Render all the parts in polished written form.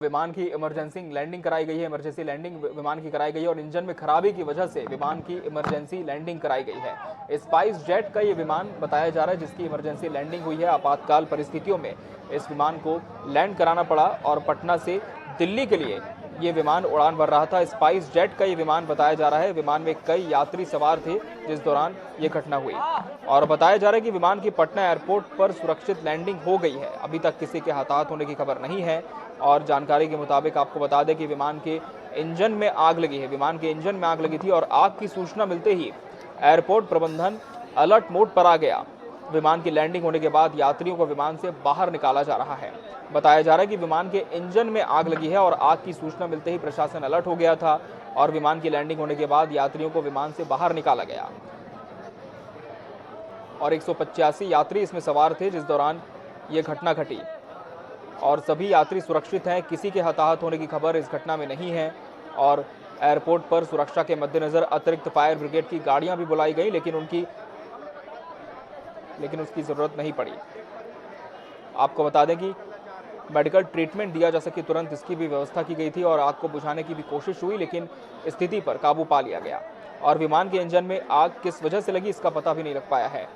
विमान की emergency landing कराई गई है। इमरजेंसी लैंडिंग विमान की कराई गई है और इंजन में खराबी की वजह से विमान की इमरजेंसी लैंडिंग कराई गई है। स्पाइस जेट का ये विमान बताया जा रहा है जिसकी इमरजेंसी लैंडिंग हुई है। आपातकाल परिस्थितियों में इस विमान को लैंड कराना पड़ा और पटना से दिल्ली के लिए ये विमान उड़ान भर रहा था। स्पाइस जेट का ये विमान बताया जा रहा है। विमान में कई यात्री सवार थे जिस दौरान ये घटना हुई और बताया जा रहा है कि विमान की पटना एयरपोर्ट पर सुरक्षित लैंडिंग हो गई है। अभी तक किसी के हताहत होने की खबर नहीं है और जानकारी के मुताबिक आपको बता दें कि विमान के इंजन में आग लगी है। विमान के इंजन में आग लगी थी और आग की सूचना मिलते ही एयरपोर्ट प्रबंधन अलर्ट मोड पर आ गया। विमान की लैंडिंग होने के बाद यात्रियों को विमान से बाहर निकाला जा रहा है। बताया जा रहा है कि विमान के इंजन में आग लगी है और आग की सूचना मिलते ही प्रशासन अलर्ट हो गया था और विमान की लैंडिंग होने के बाद यात्रियों को विमान से बाहर निकाला गया और 185 यात्री इसमें सवार थे जिस दौरान ये घटना घटी और सभी यात्री सुरक्षित हैं। किसी के हताहत होने की खबर इस घटना में नहीं है और एयरपोर्ट पर सुरक्षा के मद्देनजर अतिरिक्त फायर ब्रिगेड की गाड़ियां भी बुलाई गई लेकिन उसकी जरूरत नहीं पड़ी। आपको बता दें कि मेडिकल ट्रीटमेंट दिया जा सके तुरंत इसकी भी व्यवस्था की गई थी और आग को बुझाने की भी कोशिश हुई लेकिन स्थिति पर काबू पा लिया गया और विमान के इंजन में आग किस वजह से लगी इसका पता भी नहीं लग पाया है।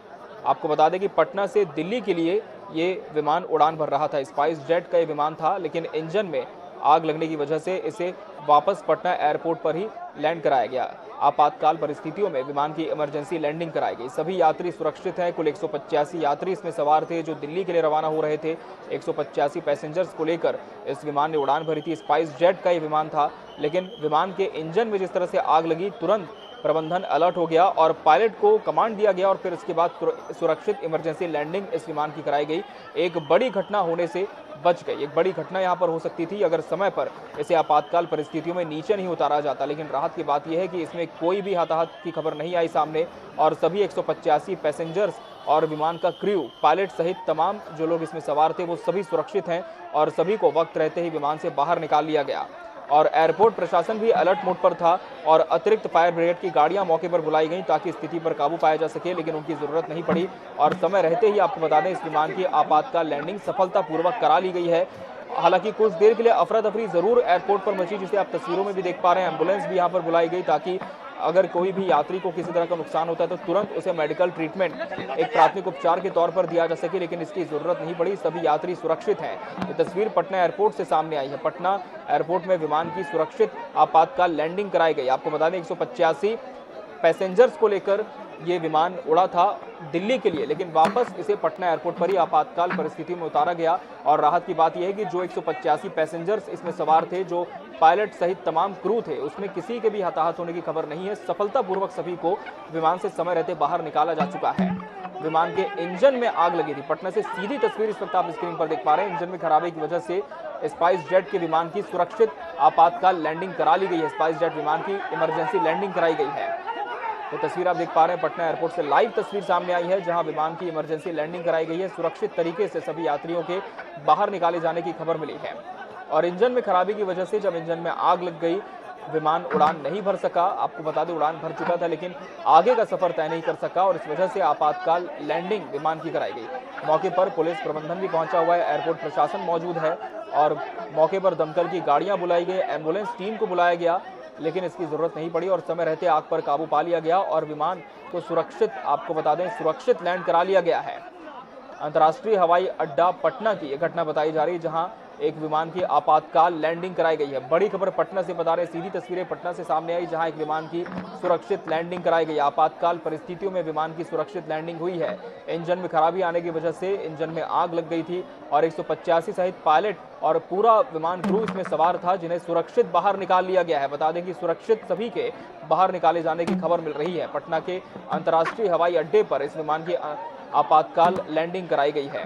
आपको बता दें कि पटना से दिल्ली के लिए ये विमान उड़ान भर रहा था। स्पाइस जेट का ये विमान था लेकिन इंजन में आग लगने की वजह से इसे वापस पटना एयरपोर्ट पर ही लैंड कराया गया। आपातकाल परिस्थितियों में विमान की इमरजेंसी लैंडिंग कराई गई। सभी यात्री सुरक्षित हैं। कुल 185 यात्री इसमें सवार थे जो दिल्ली के लिए रवाना हो रहे थे। 185 पैसेंजर्स को लेकर इस विमान ने उड़ान भरी थी। स्पाइस जेट का ये विमान था लेकिन विमान के इंजन में जिस तरह से आग लगी तुरंत प्रबंधन अलर्ट हो गया और पायलट को कमांड दिया गया और फिर इसके बाद सुरक्षित इमरजेंसी लैंडिंग इस विमान की कराई गई। एक बड़ी घटना होने से बच गई। एक बड़ी घटना यहां पर हो सकती थी अगर समय पर इसे आपातकाल परिस्थितियों में नीचे नहीं उतारा जाता, लेकिन राहत की बात यह है कि इसमें कोई भी हताहत की खबर नहीं आई सामने और सभी 185 पैसेंजर्स और विमान का क्रू, पायलट सहित तमाम जो लोग इसमें सवार थे वो सभी सुरक्षित हैं और सभी को वक्त रहते ही विमान से बाहर निकाल लिया गया और एयरपोर्ट प्रशासन भी अलर्ट मोड पर था और अतिरिक्त फायर ब्रिगेड की गाड़ियां मौके पर बुलाई गईं ताकि स्थिति पर काबू पाया जा सके, लेकिन उनकी जरूरत नहीं पड़ी और समय रहते ही आपको बता दें इस विमान की आपातकाल लैंडिंग सफलतापूर्वक करा ली गई है। हालांकि कुछ देर के लिए अफरा तफरी जरूर एयरपोर्ट पर मची जिसे आप तस्वीरों में भी देख पा रहे हैं। एम्बुलेंस भी यहाँ पर बुलाई गई ताकि अगर कोई भी यात्री को किसी तरह का नुकसान होता है तो तुरंत उसे मेडिकल ट्रीटमेंट एक प्राथमिक उपचार के तौर पर दिया जा सके, लेकिन इसकी जरूरत नहीं पड़ी। सभी यात्री सुरक्षित हैं। ये तस्वीर पटना एयरपोर्ट से सामने आई है। पटना एयरपोर्ट में विमान की सुरक्षित आपातकाल लैंडिंग कराई गई। आपको बता दें 185 पैसेंजर्स को लेकर ये विमान उड़ा था दिल्ली के लिए, लेकिन वापस इसे पटना एयरपोर्ट पर ही आपातकाल परिस्थिति में उतारा गया और राहत की बात यह है कि जो 185 पैसेंजर्स इसमें सवार थे, जो पायलट सहित तमाम क्रू थे, उसमें किसी के भी हताहत होने की खबर नहीं है। सफलतापूर्वक सभी को विमान से समय रहते बाहर निकाला जा चुका है। विमान के इंजन में आग लगी थी। पटना से सीधी तस्वीर इस वक्त आप स्क्रीन पर देख पा रहे हैं। इंजन में खराबी की वजह से स्पाइस जेट के विमान की सुरक्षित आपातकाल लैंडिंग करा ली गई है। स्पाइस जेट विमान की इमरजेंसी लैंडिंग कराई गई है। तो तस्वीर आप देख पा रहे हैं पटना एयरपोर्ट से लाइव तस्वीर सामने आई है जहां विमान की इमरजेंसी लैंडिंग कराई गई है। सुरक्षित तरीके से सभी यात्रियों के बाहर निकाले जाने की खबर मिली है और इंजन में खराबी की वजह से जब इंजन में आग लग गई विमान उड़ान नहीं भर सका। आपको बता दें उड़ान भर चुका था लेकिन आगे का सफर तय नहीं कर सका और इस वजह से आपातकाल लैंडिंग विमान की कराई गई। मौके पर पुलिस प्रबंधन भी पहुंचा हुआ है, एयरपोर्ट प्रशासन मौजूद है और मौके पर दमकल की गाड़ियां बुलाई गई, एम्बुलेंस टीम को बुलाया गया, लेकिन इसकी जरूरत नहीं पड़ी और समय रहते आग पर काबू पा लिया गया और विमान को सुरक्षित, आपको बता दें, सुरक्षित लैंड करा लिया गया है। अंतर्राष्ट्रीय हवाई अड्डा पटना की यह घटना बताई जा रही है जहां एक विमान की आपातकाल लैंडिंग कराई गई है। बड़ी खबर पटना से बता रहे, सीधी तस्वीरें पटना से सामने आई जहां एक विमान की सुरक्षित लैंडिंग कराई गई। आपातकाल परिस्थितियों में विमान की सुरक्षित लैंडिंग हुई है। इंजन में खराबी आने की वजह से इंजन में आग लग गई थी और 185 सहित पायलट और पूरा विमान क्रू इसमें सवार था जिन्हें सुरक्षित बाहर निकाल लिया गया है। बता दें कि सुरक्षित सभी के बाहर निकाले जाने की खबर मिल रही है। पटना के अंतर्राष्ट्रीय हवाई अड्डे पर इस विमान की आपातकाल लैंडिंग कराई गई है।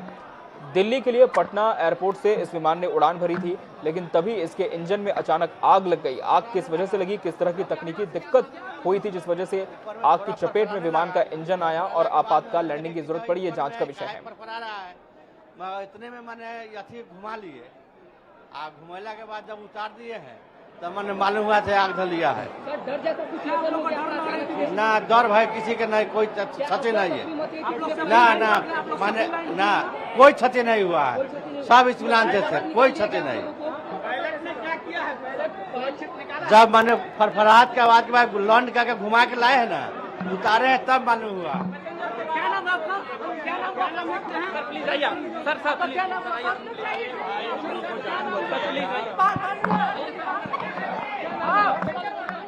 दिल्ली के लिए पटना एयरपोर्ट से इस विमान ने उड़ान भरी थी लेकिन तभी इसके इंजन में अचानक आग लग गई। आग किस वजह से लगी, किस तरह की तकनीकी दिक्कत हुई थी जिस वजह से आग की चपेट में विमान का इंजन आया और आपातकाल लैंडिंग की जरूरत पड़ी, ये जांच का विषय है। इतने में मैंने यथी घुमा लिए, घुमैला के बाद जब उतार दिए हैं तब मैंने मालूम हुआ था आग धर लिया है। ना डर भय किसी के नहीं, कोई क्षति नहीं है। ना माने ना कोई क्षति नहीं हुआ है, सब इत्मीनान से थे, कोई क्षति नहीं। जब मैंने फरफराहट के आवाज के बाद लॉन्च करके घुमा के लाए हैं ना, उतारे हैं तब मालूम हुआ। क्या नाम है आपका? क्या नाम है? सर प्लीज आइए। सर क्या नाम है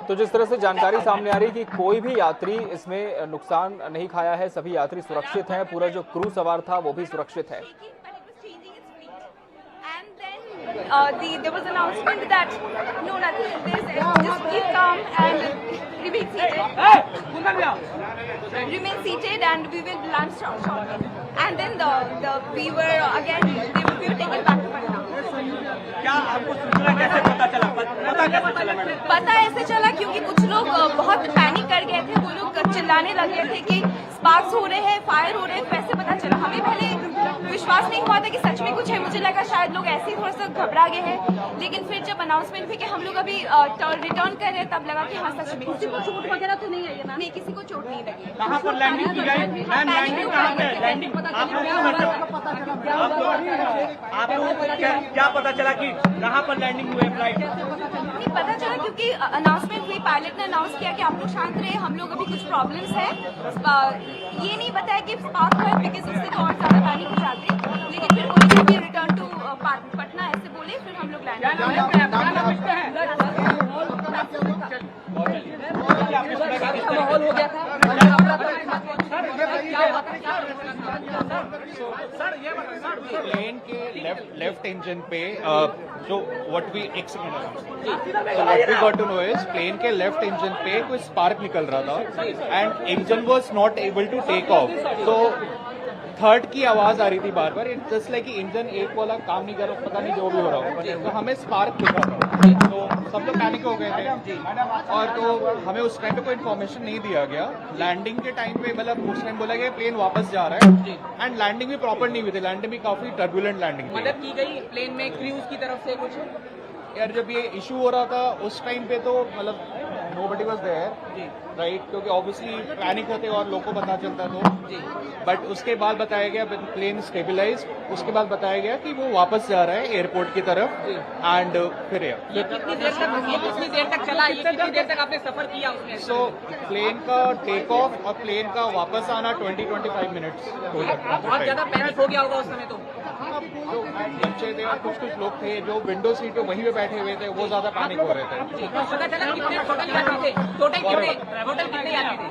तो जिस तरह से जानकारी सामने आ रही है कि कोई भी यात्री इसमें नुकसान नहीं खाया है, सभी यात्री सुरक्षित हैं, पूरा जो क्रू सवार था वो भी सुरक्षित है। There was an announcement that no, nothing. Just keep calm and remain seated. Remain seated, and we will land shortly. And then we were taken back to Patna. क्या आपको सूचना कैसे पता चला? पता कैसे चला मैडम? पता ऐसे चला क्योंकि कुछ लोग बहुत पैनिक कर गए थे, वो लोग चिल्लाने लगे थे कि स्पार्क्स हो रहे हैं, फायर हो रहे हैं। कैसे पता चला? हमें पहले विश्वास नहीं हुआ था कि सच में कुछ है। मुझे लगा शायद लोग ऐसे ही थोड़ा सा घबरा गए हैं, लेकिन फिर जब अनाउंसमेंट हुई कि हम लोग अभी रिटर्न कर रहे हैं, तब लगा कि हाँ सच में किसी को चोट वगैरह तो नहीं आई है ना? नहीं, किसी को चोट नहीं लगी। कहाँ पर लैंडिंग की गई? मैम लैंडिंग कहाँ पे? लैंडिंग आप लोगों को क्या पता चला कि कहाँ पर लैंडिंग हुई फ्लाइट? नहीं पता चला क्योंकि अनाउंसमेंट हुई, पायलट ने अनाउंस किया कि आप लोग शांत रहे, हम लोग अभी कुछ प्रॉब्लम्स है। ये नहीं बताया कि स्पार्क हुआ है, बिकॉज उससे तो और ज्यादा पैनिक हो जाते। लेकिन फिर बोले कि रिटर्न टू पटना ऐसे बोले, फिर हम लोग लैंड माहौल हो गया था। प्लेन के लेफ्ट इंजन पे जो what we got to know is plane के लेफ्ट इंजन पे कोई स्पार्क निकल रहा था and engine was not able to take off. तो थर्ड की आवाज आ रही थी बार बार, इट्स जस्ट लाइक इंजन एक वाला काम नहीं कर रहा, पता नहीं जो भी हो रहा हो। तो हमें स्पार्क दिखा था, तो सब लोग पैनिक हो गए थे और तो हमें उस टाइम पे कोई इन्फॉर्मेशन नहीं दिया गया। लैंडिंग के टाइम पे मतलब उस टाइम बोला गया प्लेन वापस जा रहा है एंड लैंडिंग भी प्रॉपर नहीं हुई थी। लैंडिंग भी काफी टर्बुलेंट लैंडिंग थी। मदद की गई प्लेन में क्रूज की तरफ से कुछ? यार जब ये इशू हो रहा था उस टाइम पे तो मतलब नोबडी वाज देयर, राइट, क्योंकि ऑब्वियसली पैनिक होते और लोगों को पता चलता तो। बट उसके बाद बताया गया प्लेन स्टेबलाइज, उसके बाद बताया गया कि वो वापस जा रहा है एयरपोर्ट की तरफ एंड फिर कितनी देर तक चला? कितनी देर तक आपने सफर किया उसमें? सो प्लेन का टेक ऑफ और प्लेन का वापस आना 20-25 मिनट्स हो सकता है। बहुत ज्यादा पैनिक हो गया होगा उस समय तो। जो नीचे थे और कुछ लोग थे जो विंडो सीट पे वहीं पे बैठे हुए थे, वो ज्यादा पैनिक हो रहे थे। पता चला कितने टोटल यात्री थे? टोटल कितने यात्री थे?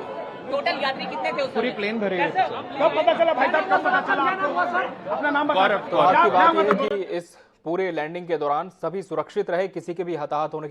टोटल यात्री कितने थे? पूरी प्लेन भरे हुए थे। कब पता चला भाई साहब? कब पता चला आपको? अपना नाम गौरव। तो आज की बात यह है कि इस पूरे लैंडिंग के दौरान सभी सुरक्षित रहे, किसी के भी हताहत होने की